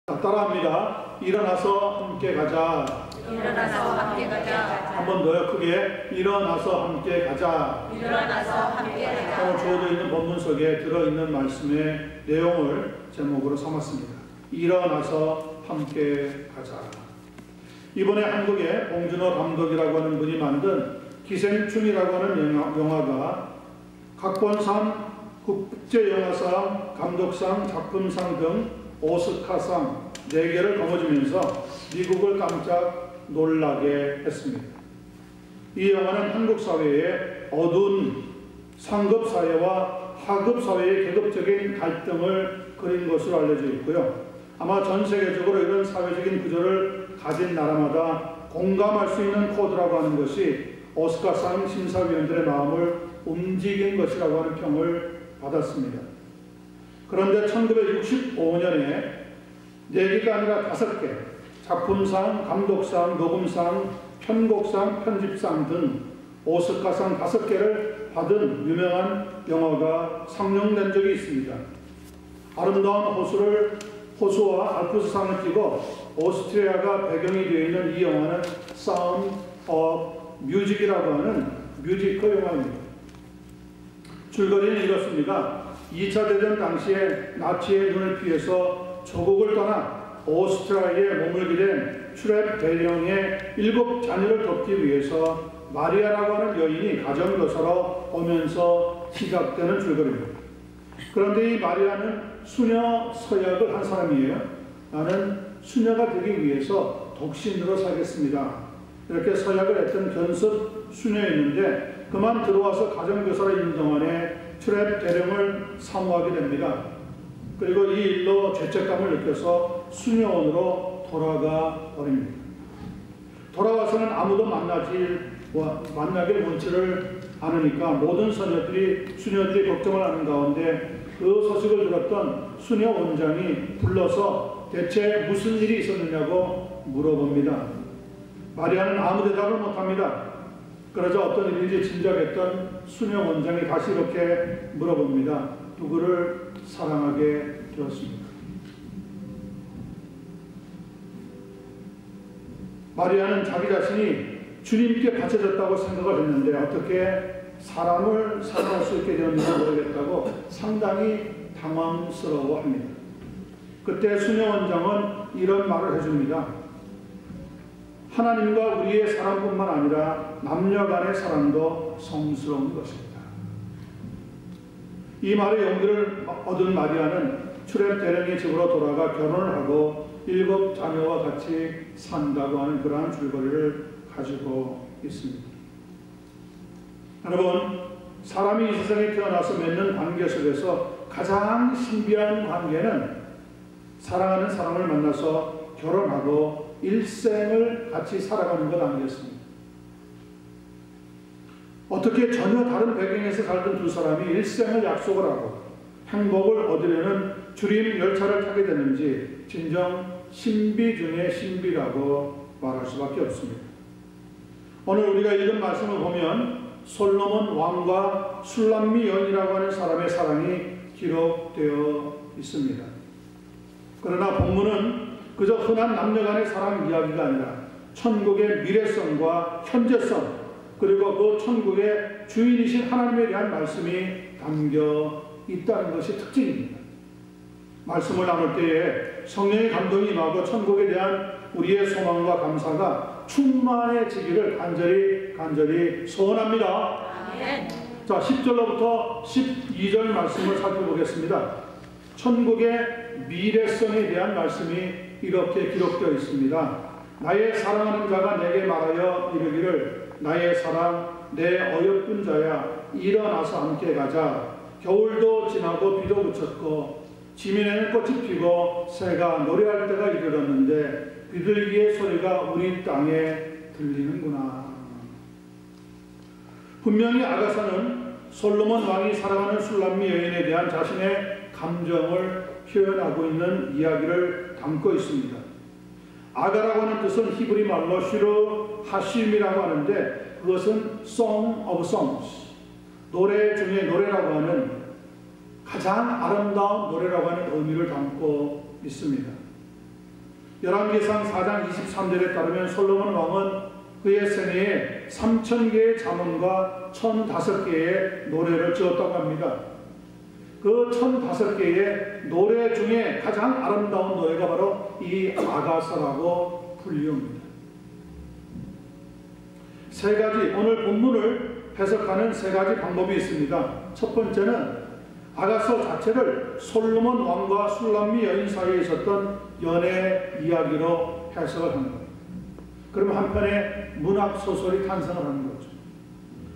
따라합니다. 일어나서 함께 가자. 일어나서 함께 가자. 한 번 더요. 크게. 일어나서 함께 가자. 일어나서 함께 가자. 오늘 주어져 있는 본문 속에 들어있는 말씀의 내용을 제목으로 삼았습니다. 일어나서 함께 가자. 이번에 한국의 봉준호 감독이라고 하는 분이 만든 기생충이라고 하는 영화가 각본상, 국제영화상, 감독상, 작품상 등 오스카상 4개를 거머쥐면서 미국을 깜짝 놀라게 했습니다. 이 영화는 한국 사회의 어두운 상급 사회와 하급 사회의 계급적인 갈등을 그린 것으로 알려져 있고요. 아마 전 세계적으로 이런 사회적인 구조를 가진 나라마다 공감할 수 있는 코드라고 하는 것이 오스카상 심사위원들의 마음을 움직인 것이라고 하는 평을 받았습니다. 그런데 1965년에 4개가 아니라 5개, 작품상, 감독상, 녹음상, 편곡상, 편집상 등 오스카상 5개를 받은 유명한 영화가 상영된 적이 있습니다. 아름다운 호수와 알프스산을 끼고 오스트리아가 배경이 되어 있는 이 영화는 사운드 오브 뮤직이라고 하는 뮤지컬 영화입니다. 줄거리는 이렇습니다. 2차 대전 당시에 나치의 눈을 피해서 조국을 떠나 오스트리아에 머물게 된 트랩 대령의 7 자녀를 돕기 위해서 마리아라고 하는 여인이 가정교사로 오면서 시작되는 줄거리입니다. 그런데 이 마리아는 수녀 서약을 한 사람이에요. 나는 수녀가 되기 위해서 독신으로 살겠습니다. 이렇게 서약을 했던 견습 수녀였는데 그만 들어와서 가정교사로 있는 동안에 트랩 대령을 사모하게 됩니다. 그리고 이 일로 죄책감을 느껴서 수녀원으로 돌아가 버립니다. 돌아와서는 아무도 만나길 원치를 않으니까 모든 수녀들이 걱정을 하는 가운데 그 소식을 들었던 수녀 원장이 불러서 대체 무슨 일이 있었느냐고 물어봅니다. 마리아는 아무 대답을 못합니다. 그러자 어떤 일인지 짐작했던 수녀 원장이 다시 이렇게 물어봅니다. 누구를 사랑하게 되었습니까? 마리아는 자기 자신이 주님께 바쳐졌다고 생각을 했는데 어떻게 사람을 사랑할 수 있게 되었는지 모르겠다고 상당히 당황스러워합니다. 그때 수녀 원장은 이런 말을 해줍니다. 하나님과 우리의 사랑뿐만 아니라 남녀 간의 사랑도 성스러운 것입니다. 이 말에 용기를 얻은 마리아는 트랩 대령의 집으로 돌아가 결혼을 하고 7 자녀와 같이 산다고 하는 그러한 줄거리를 가지고 있습니다. 여러분, 사람이 이 세상에 태어나서 맺는 관계 속에서 가장 신비한 관계는 사랑하는 사람을 만나서 결혼하고 일생을 같이 살아가는 것 아니겠습니까? 어떻게 전혀 다른 배경에서 살던 두 사람이 일생을 약속을 하고 행복을 얻으려는 주림 열차를 타게 되는지 진정 신비 중의 신비라고 말할 수밖에 없습니다. 오늘 우리가 읽은 말씀을 보면 솔로몬 왕과 술람미 여인이라고 하는 사람의 사랑이 기록되어 있습니다. 그러나 본문은 그저 흔한 남녀간의 사랑 이야기가 아니라 천국의 미래성과 현재성 그리고 그 천국의 주인이신 하나님에 대한 말씀이 담겨 있다는 것이 특징입니다. 말씀을 나눌 때에 성령의 감동이 임하고 천국에 대한 우리의 소망과 감사가 충만해지기를 간절히 소원합니다. 아멘. 자, 10절로부터 12절 말씀을 살펴보겠습니다. 천국의 미래성에 대한 말씀이 이렇게 기록되어 있습니다. 나의 사랑하는 자가 내게 말하여 이르기를 나의 사랑 내 어여쁜 자야 일어나서 함께 가자. 겨울도 지나고 비도 그쳤고 지면에는 꽃이 피고 새가 노래할 때가 이르렀는데 비둘기의 소리가 우리 땅에 들리는구나. 분명히 아가사는 솔로몬 왕이 사랑하는 술람미 여인에 대한 자신의 감정을 표현하고 있는 이야기를 담고 있습니다. 아가라고 하는 뜻은 히브리 말로 슈르 하심이라고 하는데 그것은 Song of Songs, 노래 중에 노래라고 하는 가장 아름다운 노래라고 하는 의미를 담고 있습니다. 열왕기상 4장 23절에 따르면 솔로몬 왕은 그의 생애에 3,000개의 잠언과 1,005개의 노래를 지었다고 합니다. 그 1,005개의 노래 중에 가장 아름다운 노래가 바로 이 아가서라고 불리웁니다. 세 가지, 오늘 본문을 해석하는 세 가지 방법이 있습니다. 첫 번째는 아가서 자체를 솔로몬 왕과 술람미 여인 사이에 있었던 연애 이야기로 해석을 하는 겁니다. 그러면 한편의 문학 소설이 탄생을 하는 거죠.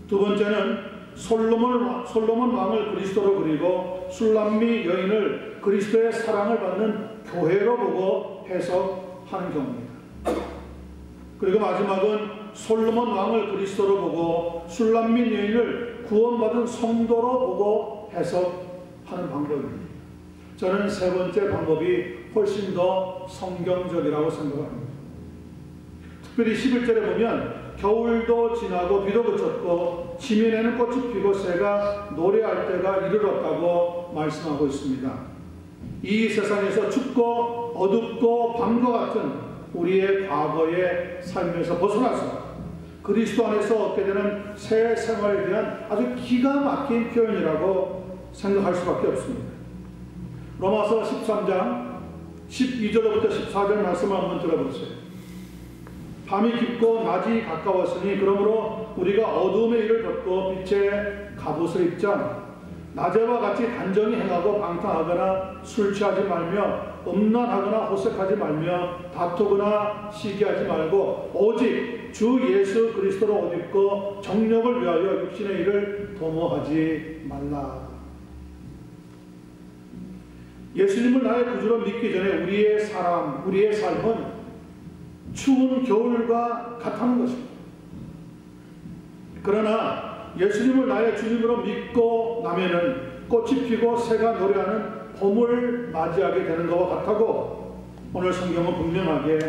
두 번째는 솔로몬 왕을 그리스도로 그리고 술람미 여인을 그리스도의 사랑을 받는 교회로 보고 해석하는 경우입니다. 그리고 마지막은 솔로몬 왕을 그리스도로 보고 술람미 여인을 구원받은 성도로 보고 해석하는 방법입니다. 저는 세 번째 방법이 훨씬 더 성경적이라고 생각합니다. 특별히 11절에 보면 겨울도 지나고 비도 그쳤고 지면에는 꽃이 피고 새가 노래할 때가 이르렀다고 말씀하고 있습니다. 이 세상에서 춥고 어둡고 밤과 같은 우리의 과거의 삶에서 벗어나서 그리스도 안에서 얻게 되는 새 생활에 대한 아주 기가 막힌 표현이라고 생각할 수밖에 없습니다. 로마서 13장 12절부터 14절 말씀을 한번 들어보세요. 밤이 깊고 낮이 가까웠으니 그러므로 우리가 어두움의 일을 벗고 빛의 갑옷을 입자. 낮에와 같이 단정히 행하고 방탕하거나 술 취하지 말며 음란하거나 호색하지 말며 다투거나 시기하지 말고 오직 주 예수 그리스도로 옷 입고 정력을 위하여 육신의 일을 도모하지 말라. 예수님을 나의 구주로 믿기 전에 우리의 삶은 추운 겨울과 같다는 것입니다. 그러나 예수님을 나의 주님으로 믿고 나면은 꽃이 피고 새가 노래하는 봄을 맞이하게 되는 것과 같다고 오늘 성경은 분명하게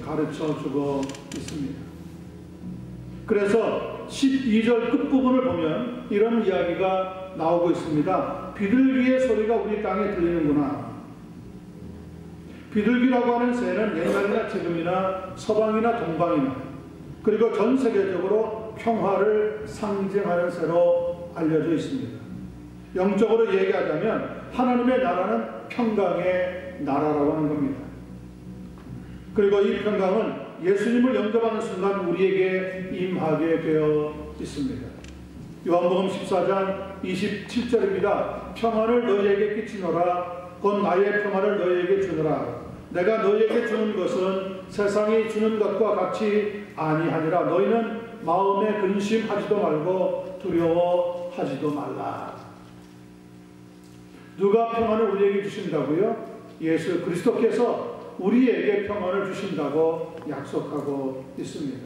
가르쳐주고 있습니다. 그래서 12절 끝부분을 보면 이런 이야기가 나오고 있습니다. 비둘기의 소리가 우리 땅에 들리는구나. 비둘기라고 하는 새는 옛날이나 지금이나 서방이나 동방이나 그리고 전 세계적으로 평화를 상징하는 새로 알려져 있습니다. 영적으로 얘기하자면 하나님의 나라는 평강의 나라라고 하는 겁니다. 그리고 이 평강은 예수님을 영접하는 순간 우리에게 임하게 되어 있습니다. 요한복음 14장 27절입니다. 평안을 너희에게 끼치노라. 곧 나의 평안을 너희에게 주노라. 내가 너희에게 주는 것은 세상이 주는 것과 같이 아니하니라. 너희는 마음에 근심하지도 말고 두려워하지도 말라. 누가 평안을 우리에게 주신다고요? 예수 그리스도께서 우리에게 평안을 주신다고 약속하고 있습니다.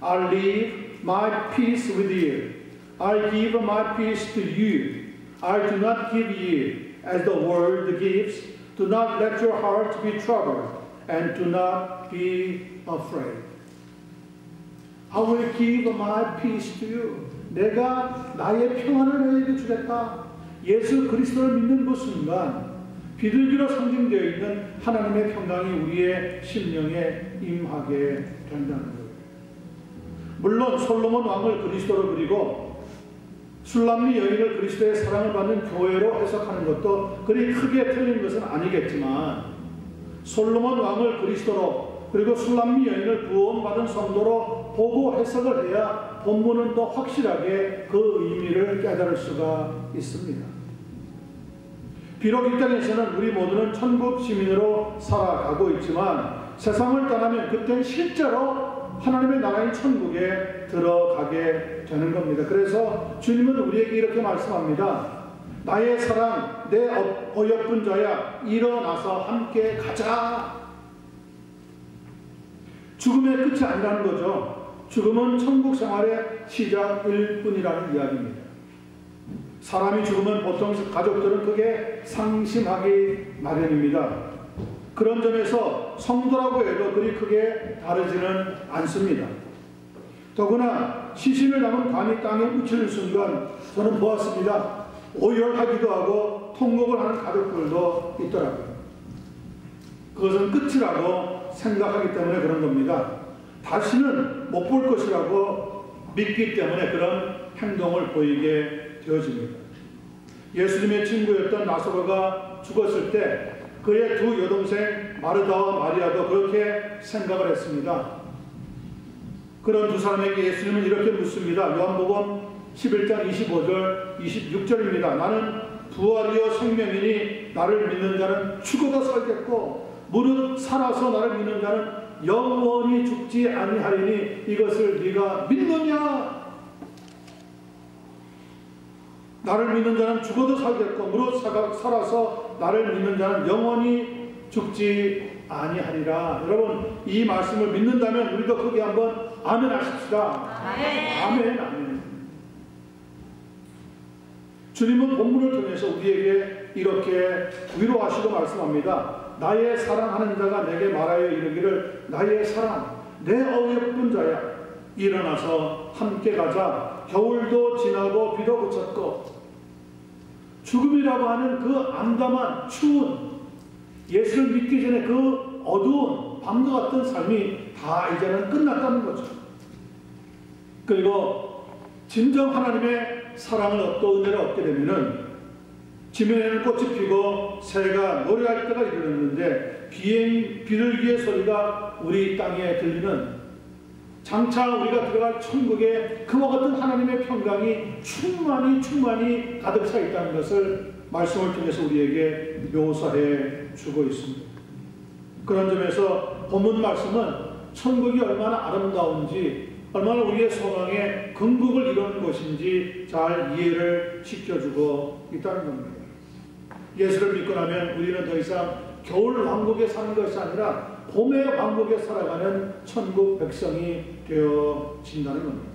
I'll leave my peace with you. I'll give my peace to you. I do not give you as the world gives. Do not let your heart be troubled and do not be afraid. I will give my peace to you. 내가 나의 평안을 너희에게 주겠다. 예수 그리스도를 믿는 그 순간 비둘기로 상징되어 있는 하나님의 평강이 우리의 심령에 임하게 된다는 거예요. 물론 솔로몬 왕을 그리스도로 그리고 술람미 여인을 그리스도의 사랑을 받는 교회로 해석하는 것도 그리 크게 틀린 것은 아니겠지만 솔로몬 왕을 그리스도로 그리고 술람미 여인을 구원받은 성도로 보고 해석을 해야 본문은 더 확실하게 그 의미를 깨달을 수가 있습니다. 비록 이 땅에서는 우리 모두는 천국 시민으로 살아가고 있지만 세상을 떠나면 그때는 실제로 하나님의 나라인 천국에 들어가게 되는 겁니다. 그래서 주님은 우리에게 이렇게 말씀합니다. 나의 사랑, 내 어여쁜 자야, 일어나서 함께 가자. 죽음의 끝이 아니라는 거죠. 죽음은 천국 생활의 시작일 뿐이라는 이야기입니다. 사람이 죽으면 보통 가족들은 크게 상심하기 마련입니다. 그런 점에서 성도라고 해도 그리 크게 다르지는 않습니다. 더구나 시신을 남은 관이 땅에 묻히는 순간 저는 보았습니다. 오열하기도 하고 통곡을 하는 가족들도 있더라고요. 그것은 끝이라고 생각하기 때문에 그런 겁니다. 다시는 못 볼 것이라고 믿기 때문에 그런 행동을 보이게 되어집니다. 예수님의 친구였던 나사로가 죽었을 때 그의 두 여동생 마르다와 마리아도 그렇게 생각을 했습니다. 그런 두 사람에게 예수님은 이렇게 묻습니다. 요한복음 11장 25절 26절입니다. 나는 부활이요 생명이니 나를 믿는 자는 죽어도 살겠고 무릇 살아서 나를 믿는 자는 영원히 죽지 아니하리니 이것을 네가 믿느냐? 나를 믿는 자는 죽어도 살겠고 무릇 살아서 나를 믿는 자는 영원히 죽지 아니하리라. 여러분 이 말씀을 믿는다면 우리도 크게 한번 아멘 하십시다. 아멘. 아멘. 주님은 본문을 통해서 우리에게 이렇게 위로하시고 말씀합니다. 나의 사랑하는 자가 내게 말하여 이르기를 나의 사랑 내 어여쁜 자야 일어나서 함께 가자. 겨울도 지나고 비도 그쳤고 죽음이라고 하는 그 암담한 추운 예수를 믿기 전에 그 어두운 밤과 같은 삶이 다 이제는 끝났다는 거죠. 그리고 진정 하나님의 사랑을 얻고 은혜를 얻게 되면은 지면에는 꽃이 피고 새가 노래할 때가 이르렀는데 비둘기의 소리가 우리 땅에 들리는 장차 우리가 들어갈 천국에 그와 같은 하나님의 평강이 충만히 가득 차 있다는 것을 말씀을 통해서 우리에게 묘사해 주고 있습니다. 그런 점에서 본문 말씀은 천국이 얼마나 아름다운지 얼마나 우리의 소망의 근국을 이루는 것인지 잘 이해를 시켜주고 있다는 겁니다. 예수를 믿고 나면 우리는 더 이상 겨울 왕국에 사는 것이 아니라 봄의 왕국에 살아가는 천국 백성이 되어진다는 겁니다.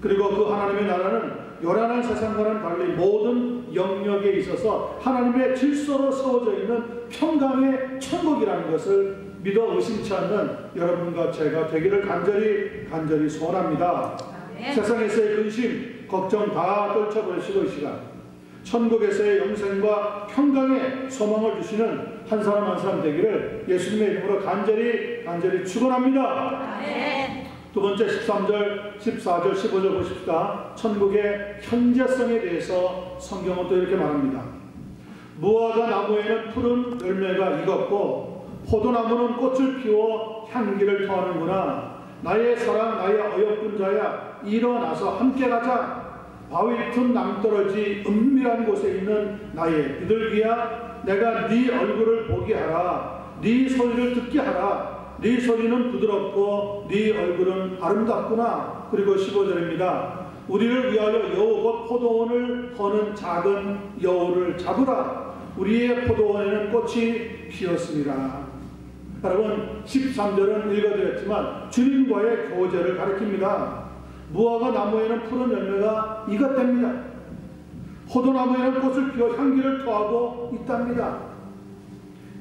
그리고 그 하나님의 나라는 요란한 세상과는 달리 모든 영역에 있어서 하나님의 질서로 세워져 있는 평강의 천국이라는 것을 믿어 의심치 않는 여러분과 제가 되기를 간절히 소원합니다. 세상에서의 근심, 걱정 다 떨쳐버리시고 이 시간 천국에서의 영생과 평강의 소망을 주시는 한 사람 한 사람 되기를 예수님의 이름으로 간절히 축원합니다. 두 번째 13절, 14절, 15절 보십시다. 천국의 현재성에 대해서 성경은 또 이렇게 말합니다. 무화과 나무에는 푸른 열매가 익었고 포도나무는 꽃을 피워 향기를 토하는구나. 나의 사랑 나의 어여쁜 자야 일어나서 함께 가자. 바위 틈 낭떠러지 은밀한 곳에 있는 나의 비둘기야 내가 네 얼굴을 보게 하라. 네 소리를 듣게 하라. 네 소리는 부드럽고 네 얼굴은 아름답구나. 그리고 15절입니다. 우리를 위하여 여호 곧 포도원을 거는 작은 여우를 잡으라. 우리의 포도원에는 꽃이 피었습니다. 여러분 13절은 읽어드렸지만 주님과의 교제를 가리킵니다. 무화과 나무에는 푸른 열매가 익었답니다. 포도나무에는 꽃을 피워 향기를 토하고 있답니다.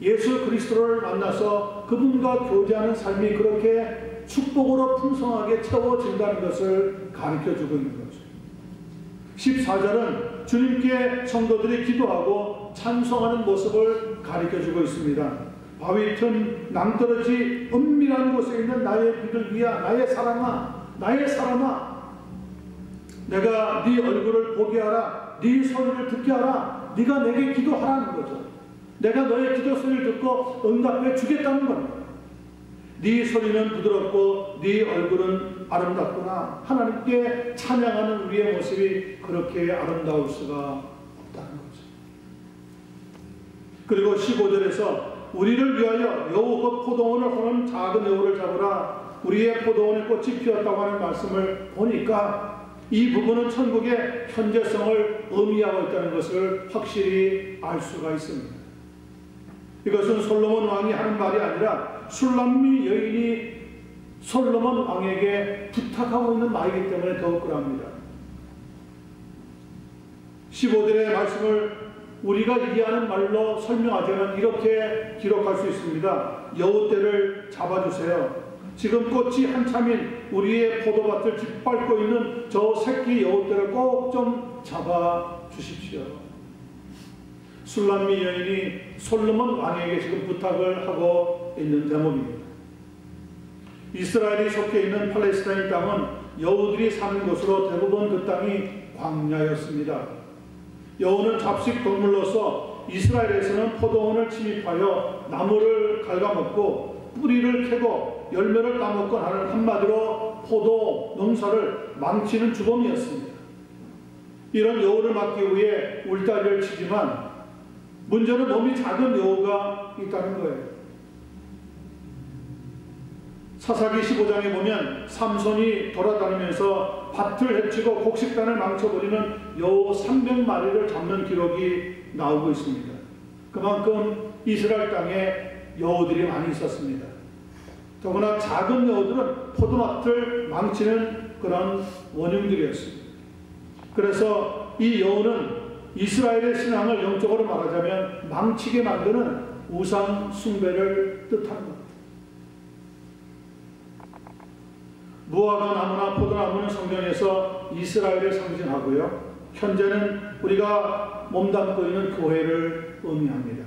예수 그리스도를 만나서 그분과 교제하는 삶이 그렇게 축복으로 풍성하게 채워진다는 것을 가르쳐주고 있는 거죠. 14절은 주님께 성도들이 기도하고 찬송하는 모습을 가르쳐주고 있습니다. 바위 틈 낭떠러지 은밀한 곳에 있는 나의 비둘기야 나의 사랑아 나의 사람아 내가 네 얼굴을 보게 하라. 네 소리를 듣게 하라. 네가 내게 기도하라는 거죠. 내가 너의 기도 소리를 듣고 응답해 주겠다는 겁니다. 네 소리는 부드럽고 네 얼굴은 아름답구나. 하나님께 찬양하는 우리의 모습이 그렇게 아름다울 수가 없다는 거죠. 그리고 15절에서 우리를 위하여 여호 곧 포도원을 허는 작은 여우를 잡으라. 우리의 포도원에 꽃이 피었다고 하는 말씀을 보니까 이 부분은 천국의 현재성을 의미하고 있다는 것을 확실히 알 수가 있습니다. 이것은 솔로몬 왕이 하는 말이 아니라 술람미 여인이 솔로몬 왕에게 부탁하고 있는 말이기 때문에 더욱 그럽니다. 15절의 말씀을 우리가 이해하는 말로 설명하자면 이렇게 기록할 수 있습니다. 여우떼를 잡아주세요. 지금 꽃이 한참인 우리의 포도밭을 짓밟고 있는 저 새끼 여우떼를 꼭 좀 잡아주십시오. 술람미 여인이 솔로몬 왕에게 지금 부탁을 하고 있는 대목입니다. 이스라엘이 속해 있는 팔레스타인 땅은 여우들이 사는 곳으로 대부분 그 땅이 광야였습니다. 여우는 잡식 동물로서 이스라엘에서는 포도원을 침입하여 나무를 갉아먹고 뿌리를 캐고 열매를 따먹곤 하는, 한마디로 포도 농사를 망치는 주범이었습니다. 이런 여우를 막기 위해 울타리를 치지만 문제는 몸이 작은 여우가 있다는 거예요. 사사기 15장에 보면 삼손이 돌아다니면서 밭을 해치고 곡식단을 망쳐버리는 여우 300마리를 잡는 기록이 나오고 있습니다. 그만큼 이스라엘 땅에 여우들이 많이 있었습니다. 더구나 작은 여우들은 포도밭을 망치는 그런 원흉들이었습니다. 그래서 이 여우는 이스라엘의 신앙을 영적으로 말하자면 망치게 만드는 우상 숭배를 뜻하는 겁니다. 무화과 나무나 포도나무는 성경에서 이스라엘을 상징하고요, 현재는 우리가 몸담고 있는 교회를 의미합니다.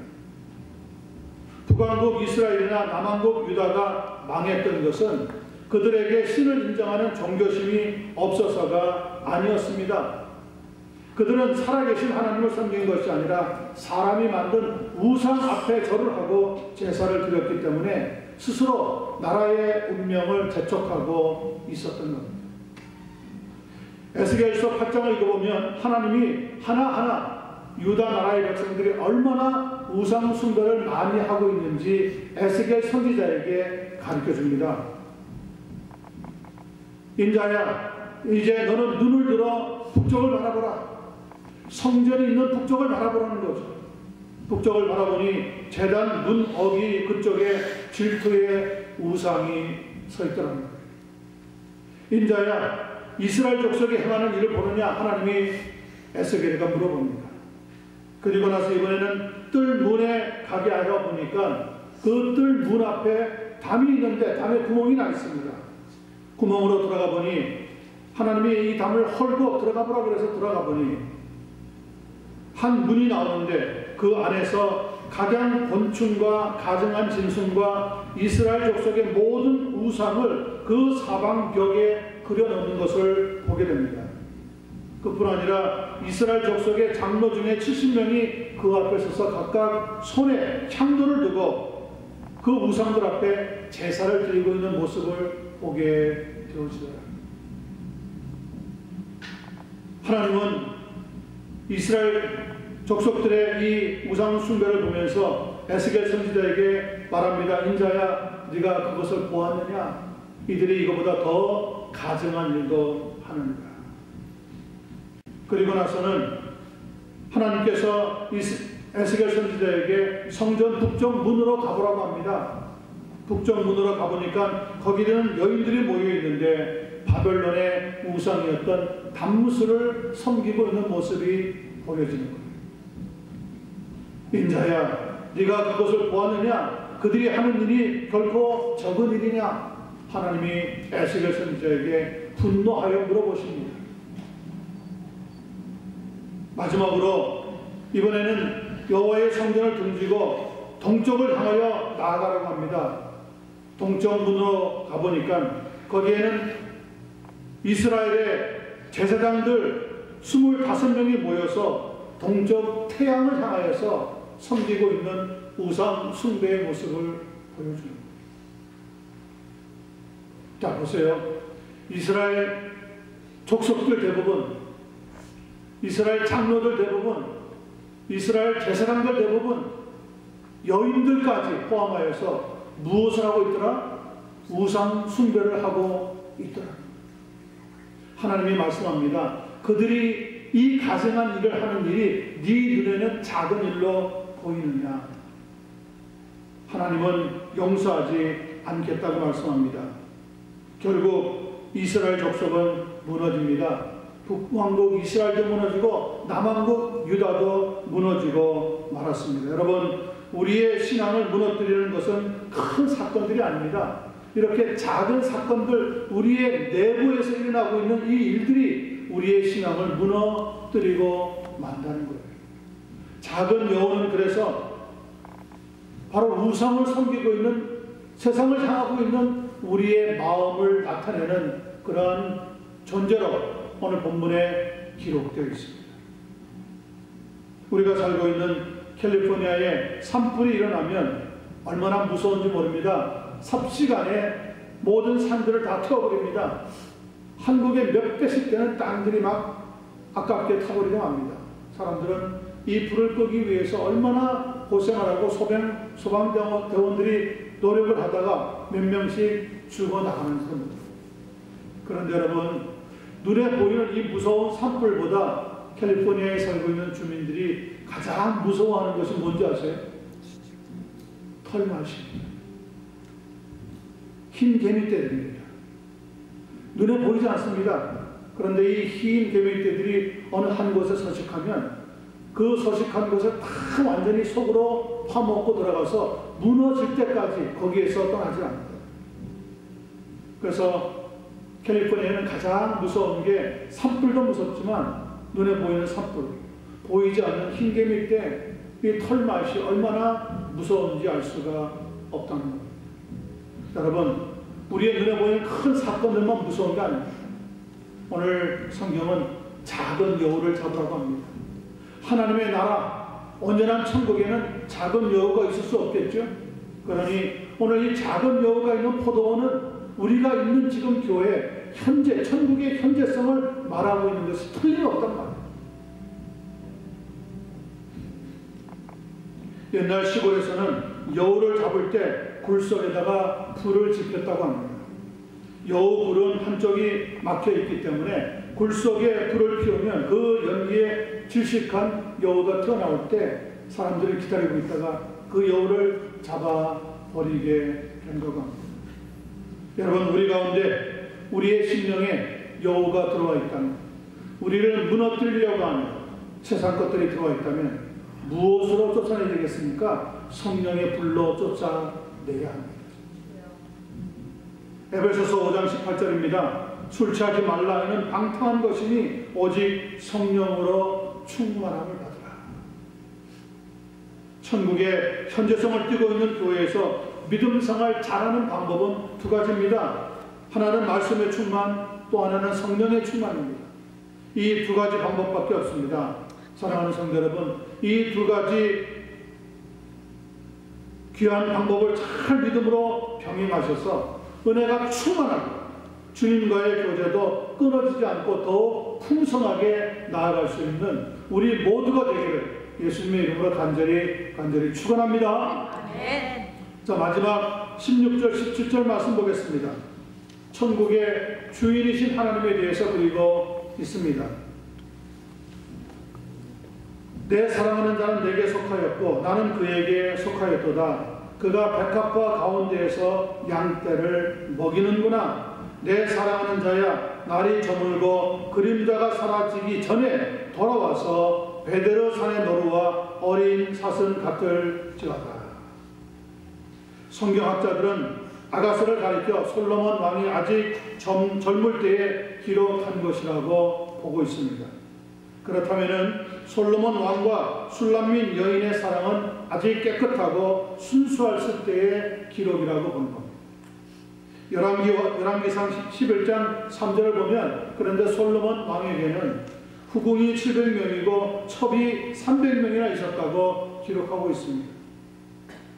북왕국 이스라엘이나 남왕국 유다가 망했던 것은 그들에게 신을 인정하는 종교심이 없어서가 아니었습니다. 그들은 살아계신 하나님을 섬긴 것이 아니라 사람이 만든 우상 앞에 절을 하고 제사를 드렸기 때문에 스스로 나라의 운명을 재촉하고 있었던 겁니다. 에스겔서 8장을 읽어보면 하나님이 하나하나 유다 나라의 백성들이 얼마나 우상 숭배를 많이 하고 있는지 에스겔 선지자에게 가르쳐줍니다. 인자야, 이제 너는 눈을 들어 북쪽을 바라보라. 성전이 있는 북쪽을 바라보라는 거죠. 북쪽을 바라보니 제단 문 어귀 그쪽에 질투의 우상이 서 있더라는 거예요. 인자야, 이스라엘 족속이 행하는 일을 보느냐? 하나님이 에스겔에게 물어봅니다. 그리고 나서 이번에는 뜰 문에 가게 하여 보니까 그 뜰 문 앞에 담이 있는데 담에 구멍이 나 있습니다. 구멍으로 들어가 보니 하나님이 이 담을 헐고 들어가 보라 그래서 들어가 보니 한 문이 나오는데 그 안에서 각양 곤충과 가증한 짐승과 이스라엘 족속의 모든 우상을 그 사방벽에 그려놓는 것을 보게 됩니다. 그뿐 아니라 이스라엘 족속의 장로 중에 70명이 그 앞에 서서 각각 손에 향도를 두고 그 우상들 앞에 제사를 드리고 있는 모습을 보게 되어지더라. 하나님은 이스라엘 족속들의 이 우상 숭배를 보면서 에스겔 선지자에게 말합니다. 인자야, 네가 그것을 보았느냐? 이들이 이거보다 더 가증한 일도 하는가? 그리고 나서는 하나님께서 에스겔 선지자에게 성전 북쪽 문으로 가보라고 합니다. 북쪽 문으로 가보니까 거기는 여인들이 모여 있는데 바벨론의 우상이었던 담무스를 섬기고 있는 모습이 보여지는 거예요. 인자야, 네가 그것을 보았느냐? 그들이 하는 일이 결코 적은 일이냐? 하나님이 에스겔 선지자에게 분노하여 물어보십니다. 마지막으로 이번에는 여호와의 성전을 등지고 동쪽을 향하여 나아가라고 합니다. 동쪽 문으로 가보니까 거기에는 이스라엘의 제사장들 25명이 모여서 동쪽 태양을 향하여서 섬기고 있는 우상 숭배의 모습을 보여줍니다. 자, 보세요. 이스라엘 족속들 대부분, 이스라엘 장로들 대부분, 이스라엘 제사장들 대부분, 여인들까지 포함하여서 무엇을 하고 있더라? 우상 숭배를 하고 있더라. 하나님이 말씀합니다. 그들이 이 가증한 일을 하는 일이 네 눈에는 작은 일로 보이느냐? 하나님은 용서하지 않겠다고 말씀합니다. 결국 이스라엘 족속은 무너집니다. 북왕국 이스라엘도 무너지고 남왕국 유다도 무너지고 말았습니다. 여러분, 우리의 신앙을 무너뜨리는 것은 큰 사건들이 아닙니다. 이렇게 작은 사건들, 우리의 내부에서 일어나고 있는 이 일들이 우리의 신앙을 무너뜨리고 만다는 거예요. 작은 여호는 그래서 바로 우상을 섬기고 있는, 세상을 향하고 있는 우리의 마음을 나타내는 그러한 존재로 오늘 본문에 기록되어 있습니다. 우리가 살고 있는 캘리포니아에 산불이 일어나면 얼마나 무서운지 모릅니다. 삽시간에 모든 산들을 다 태워버립니다. 한국의 몇 배씩 되는 땅들이 막 아깝게 타버리고 맙니다. 사람들은 이 불을 끄기 위해서 얼마나 고생을 하고 소방대원들이 노력을 하다가 몇 명씩 죽어나가는 겁니다. 그런데 여러분, 눈에 보이는 이 무서운 산불보다 캘리포니아에 살고 있는 주민들이 가장 무서워하는 것이 뭔지 아세요? 털맛입니다. 흰 개미떼들입니다. 눈에 보이지 않습니다. 그런데 이 흰 개미떼들이 어느 한 곳에 서식하면 그 서식한 곳을 다 완전히 속으로 파먹고 들어가서 무너질 때까지 거기에서 떠나지 않는다. 그래서 캘리포니아는 가장 무서운 게 산불도 무섭지만 눈에 보이는 산불, 보이지 않는 흰 개미떼, 이 털맛이 얼마나 무서운지 알 수가 없다는 겁니다. 여러분, 우리의 눈에 보이는 큰 사건들만 무서운 게 아닙니다. 오늘 성경은 작은 여우를 잡으라고 합니다. 하나님의 나라, 온전한 천국에는 작은 여우가 있을 수 없겠죠. 그러니 오늘 이 작은 여우가 있는 포도원은 우리가 있는 지금 교회, 현재, 천국의 현재성을 말하고 있는 것이 틀림없단 말이에요. 옛날 시골에서는 여우를 잡을 때 굴 속에다가 불을 지폈다고 합니다. 여우 굴은 한쪽이 막혀 있기 때문에 굴 속에 불을 피우면 그 연기에 질식한 여우가 튀어나올 때 사람들이 기다리고 있다가 그 여우를 잡아 버리게 된 거고 합니다. 여러분, 우리 가운데 우리의 심령에 여우가 들어와 있다면, 우리를 무너뜨리려고 하는 세상 것들이 들어와 있다면 무엇으로 쫓아내야 되겠습니까? 성령의 불로 쫓아내야 합니다. 에베소서 5장 18절입니다. 술 취하지 말라. 이는 방탕한 것이니 오직 성령으로 충만함을 받으라. 천국의 현재성을 띠고 있는 교회에서 믿음 생활 잘하는 방법은 두 가지입니다. 하나는 말씀의 충만, 또 하나는 성령의 충만입니다. 이 두 가지 방법밖에 없습니다. 사랑하는 성도 여러분, 이 두 가지 귀한 방법을 잘 믿음으로 병행하셔서 은혜가 충만하고 주님과의 교제도 끊어지지 않고 더욱 풍성하게 나아갈 수 있는 우리 모두가 되기를 예수님의 이름으로 간절히 축원합니다. 아멘. 자, 마지막 16절 17절 말씀 보겠습니다. 천국의 주인이신 하나님에 대해서 그리고 있습니다. 내 사랑하는 자는 내게 속하였고 나는 그에게 속하였도다. 그가 백합화 가운데에서 양떼를 먹이는구나. 내 사랑하는 자야, 날이 저물고 그림자가 사라지기 전에 돌아와서 베드로 산의 노루와 어린 사슴 같을지어다. 성경학자들은 아가스를 가리켜 솔로몬 왕이 아직 젊을 때에 기록한 것이라고 보고 있습니다. 그렇다면 솔로몬 왕과 술람민 여인의 사랑은 아직 깨끗하고 순수할 때의 기록이라고 보는 겁니다. 열왕기상 11장 3절을 보면 그런데 솔로몬 왕에게는 후궁이 700명이고 첩이 300명이나 있었다고 기록하고 있습니다.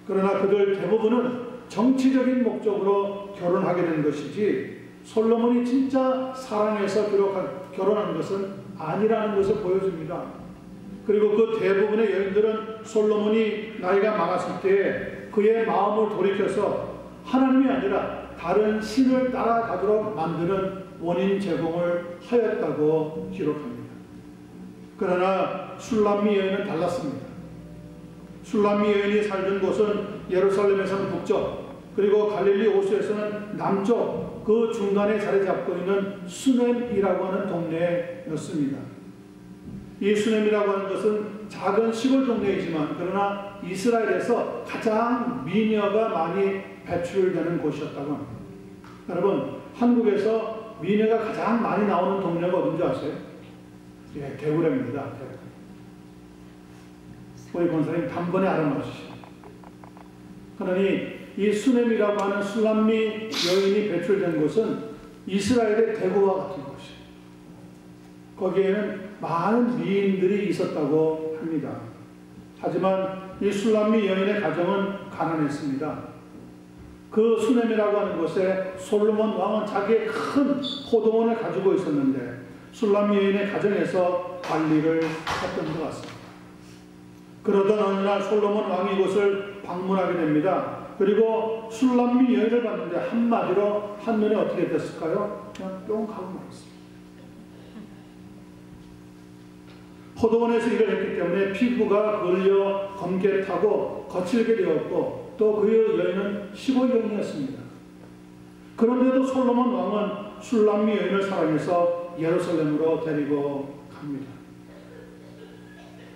그러나 그들 대부분은 정치적인 목적으로 결혼하게 된 것이지 솔로몬이 진짜 사랑해서 결혼한 것은 아니라는 것을 보여줍니다. 그리고 그 대부분의 여인들은 솔로몬이 나이가 많았을 때 그의 마음을 돌이켜서 하나님이 아니라 다른 신을 따라가도록 만드는 원인 제공을 하였다고 기록합니다. 그러나 술람미 여인은 달랐습니다. 술람미 여인이 살던 곳은 예루살렘에서는 북쪽, 그리고 갈릴리 호수에서는 남쪽, 그 중간에 자리 잡고 있는 수넴이라고 하는 동네였습니다. 이 수넴이라고 하는 것은 작은 시골 동네이지만 그러나 이스라엘에서 가장 미녀가 많이 배출되는 곳이었다고 합니다. 여러분, 한국에서 미녀가 가장 많이 나오는 동네가 어딘지 아세요? 예, 대구랍니다. 우리 권사님 단번에 알아맞으시죠. 그러니 이 수넴이라고 하는 술람미 여인이 배출된 곳은 이스라엘의 대구와 같은 곳이에요. 거기에는 많은 미인들이 있었다고 합니다. 하지만 이 술람미 여인의 가정은 가난했습니다. 그 수넴이라고 하는 곳에 솔로몬 왕은 자기의 큰 호동원을 가지고 있었는데 술람미 여인의 가정에서 관리를 했던 것 같습니다. 그러던 어느 날 솔로몬 왕이 이곳을 방문하게 됩니다. 그리고 술람미 여인을 봤는데 한마디로 한눈에 어떻게 됐을까요? 그냥 뿅 하고 말았습니다. 호동원에서 일을 했기 때문에 피부가 걸려 검게 타고 거칠게 되었고 또 그 여인은 시골 여인이었습니다. 그런데도 솔로몬 왕은 술람미 여인을 사랑해서 예루살렘으로 데리고 갑니다.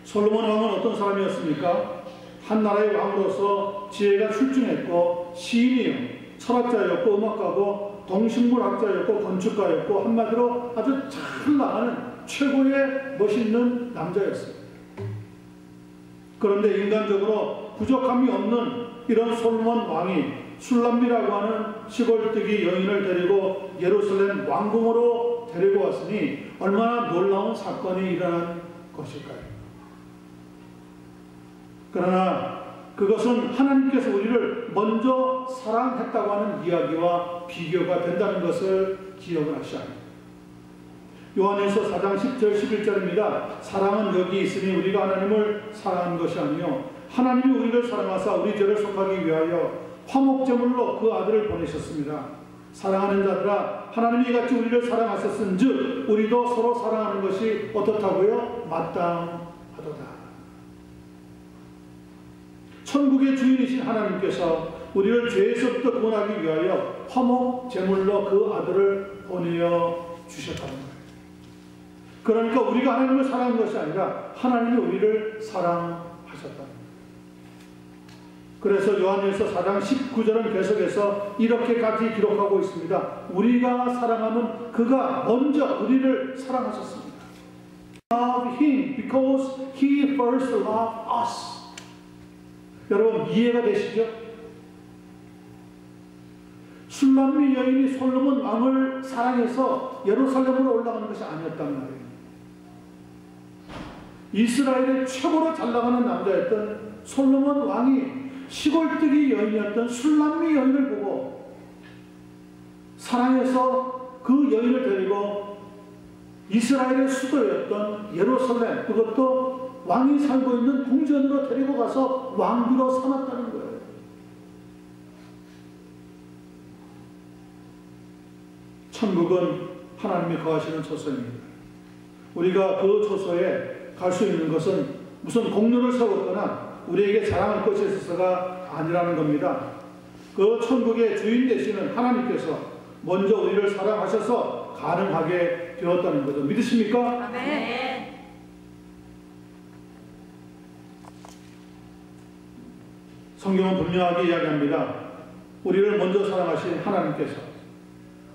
솔로몬 왕은 어떤 사람이었습니까? 한 나라의 왕으로서 지혜가 출중했고 시인이요, 철학자였고 음악가고 동식물학자였고 건축가였고 한마디로 아주 잘 나가는 최고의 멋있는 남자였어요. 그런데 인간적으로 부족함이 없는 이런 솔로몬 왕이 술람미라고 하는 시골뜨기 여인을 데리고 예루살렘 왕궁으로 데리고 왔으니 얼마나 놀라운 사건이 일어난 것일까요? 그러나 그것은 하나님께서 우리를 먼저 사랑했다고 하는 이야기와 비교가 된다는 것을 기억을 하셔야 합니다. 요한일서 4장 10절 11절입니다. 사랑은 여기 있으니 우리가 하나님을 사랑한 것이 아니요 하나님이 우리를 사랑하사 우리 죄를 속하기 위하여 화목제물로 그 아들을 보내셨습니다. 사랑하는 자들아 하나님이 같이 우리를 사랑하셨은즉 우리도 서로 사랑하는 것이 어떻다고요? 마땅하도다. 천국의 주인이신 하나님께서 우리를 죄에서부터 구원하기 위하여 화목제물로 그 아들을 보내어 주셨다는 거예요. 그러니까 우리가 하나님을 사랑한 것이 아니라 하나님이 우리를 사랑하셨다는 거예요. 그래서 요한일서 4장 19절은 계속해서 이렇게까지 기록하고 있습니다. 우리가 사랑하면 그가 먼저 우리를 사랑하셨습니다. Love him because he first loved us. 여러분 이해가 되시죠? 술람미 여인이 솔로몬 왕을 사랑해서 예루살렘으로 올라가는 것이 아니었단 말이에요. 이스라엘의 최고로 잘 나가는 남자였던 솔로몬 왕이 시골뜨기 여인이었던 술람미 여인을 보고 사랑해서 그 여인을 데리고 이스라엘의 수도였던 예루살렘, 그것도 왕이 살고 있는 궁전으로 데리고 가서 왕비로 삼았다는 거예요. 천국은 하나님이 거하시는 처소입니다. 우리가 그 처소에 갈 수 있는 것은 무슨 공로를 세웠거나 우리에게 자랑할 것이 있어서가 아니라는 겁니다. 그 천국의 주인 되시는 하나님께서 먼저 우리를 사랑하셔서 가능하게 되었다는 거죠. 믿으십니까? 아멘. 성경은 분명하게 이야기합니다. 우리를 먼저 사랑하신 하나님께서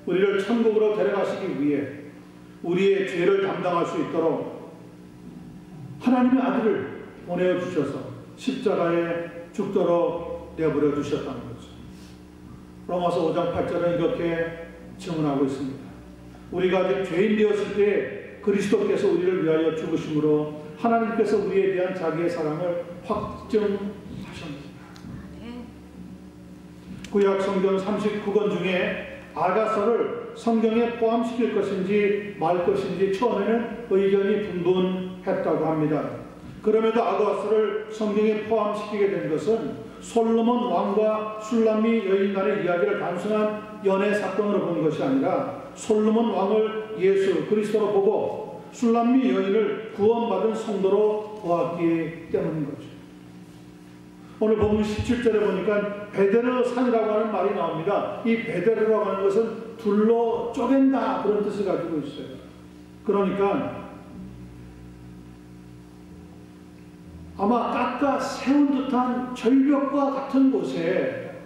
우리를 천국으로 데려가시기 위해 우리의 죄를 담당할 수 있도록 하나님의 아들을 보내어 주셔서 십자가에 죽도록 내버려 두셨다는 거죠. 로마서 5장 8절은 이렇게 증언하고 있습니다. 우리가 아직 죄인 되었을 때 그리스도께서 우리를 위하여 죽으심으로 하나님께서 우리에 대한 자기의 사랑을 확증하셨습니다. 구약 성경 39권 중에 아가서를 성경에 포함시킬 것인지 말 것인지 처음에는 의견이 분분했다고 합니다. 그럼에도 아가서를 성경에 포함시키게 된 것은 솔로몬 왕과 술람미 여인 간의 이야기를 단순한 연애 사건으로 본 것이 아니라 솔로몬 왕을 예수 그리스도로 보고 술람미 여인을 구원받은 성도로 보았기 때문인 거죠. 오늘 본문 17절에 보니까 베데르 산이라고 하는 말이 나옵니다. 이 베데르라고 하는 것은 둘로 쪼갠다 그런 뜻을 가지고 있어요. 그러니까 아마 깎아 세운 듯한 절벽과 같은 곳에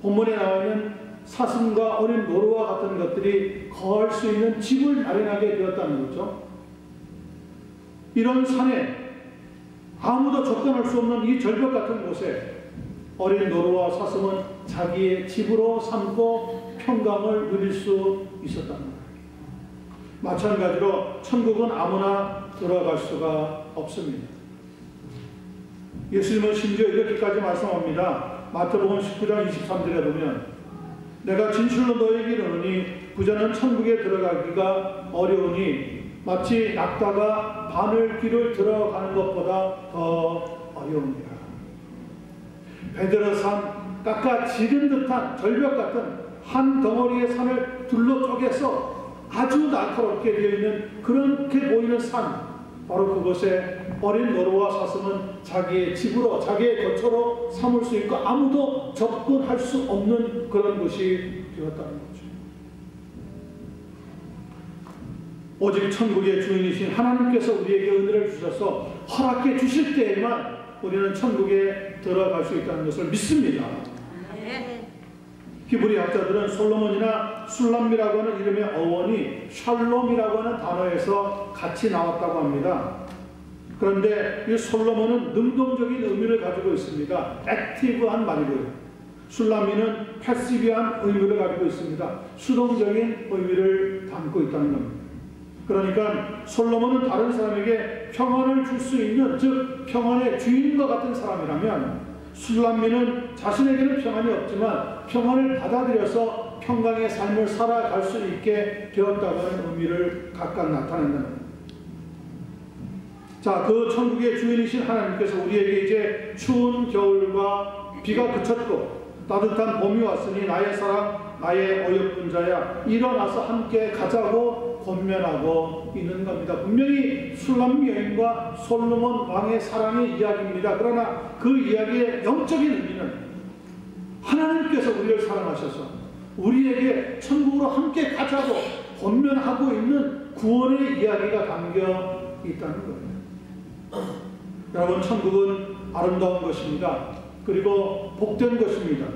본문에 나와 있는 사슴과 어린 노루와 같은 것들이 거할 수 있는 집을 마련하게 되었다는 거죠. 이런 산에 아무도 접근할 수 없는 이 절벽 같은 곳에 어린 노루와 사슴은 자기의 집으로 삼고 평강을 누릴 수 있었단 말이에요. 마찬가지로 천국은 아무나 들어갈 수가 없습니다. 예수님은 심지어 이렇게까지 말씀합니다. 마태복음 19장 23절에 보면 내가 진실로 너에게 이르노니 부자는 천국에 들어가기가 어려우니 마치 낙타가 바늘길을 들어가는 것보다 더 어려우니라. 베드로산 깎아지른 듯한 절벽 같은 한 덩어리의 산을 둘러 쪼개서 아주 날카롭게 되어 있는 그렇게 보이는 산, 바로 그곳에 어린 노루와 사슴은 자기의 집으로, 자기의 거처로 삼을 수 있고 아무도 접근할 수 없는 그런 곳이 되었다는 거죠. 오직 천국의 주인이신 하나님께서 우리에게 은혜를 주셔서 허락해 주실 때에만 우리는 천국에 들어갈 수 있다는 것을 믿습니다. 히브리 학자들은 솔로몬이나 술람미라고 하는 이름의 어원이 샬롬이라고 하는 단어에서 같이 나왔다고 합니다. 그런데 이 솔로몬은 능동적인 의미를 가지고 있습니다. 액티브한 말이고요. 술람미는 패시브한 의미를 가지고 있습니다. 수동적인 의미를 담고 있다는 겁니다. 그러니까 솔로몬은 다른 사람에게 평안을 줄 수 있는, 즉 평안의 주인과 같은 사람이라면 술람미는 자신에게는 평안이 없지만 평안을 받아들여서 평강의 삶을 살아갈 수 있게 되었다고 하는 의미를 각각 나타낸다는 겁니다. 자, 그 천국의 주인이신 하나님께서 우리에게 이제 추운 겨울과 비가 그쳤고 따뜻한 봄이 왔으니 나의 사랑, 나의 어여쁜 자야, 일어나서 함께 가자고 권면하고 있는 겁니다. 분명히 술람 여인과 솔로몬 왕의 사랑의 이야기입니다. 그러나 그 이야기의 영적인 의미는 하나님께서 우리를 사랑하셔서 우리에게 천국으로 함께 가자고 권면하고 있는 구원의 이야기가 담겨 있다는 거예요. 여러분, 천국은 아름다운 것입니다. 그리고 복된 것입니다.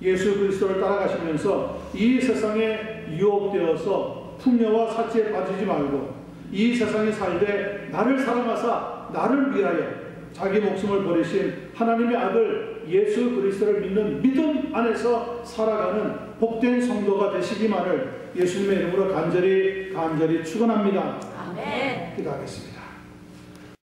예수 그리스도를 따라가시면서 이 세상에 유혹되어서 풍요와 사치에 빠지지 말고 이 세상에 살되 나를 사랑하사 나를 위하여 자기 목숨을 버리신 하나님의 아들 예수 그리스도를 믿는 믿음 안에서 살아가는 복된 성도가 되시기만을 예수님의 이름으로 간절히 축원합니다. 아멘. 기도하겠습니다.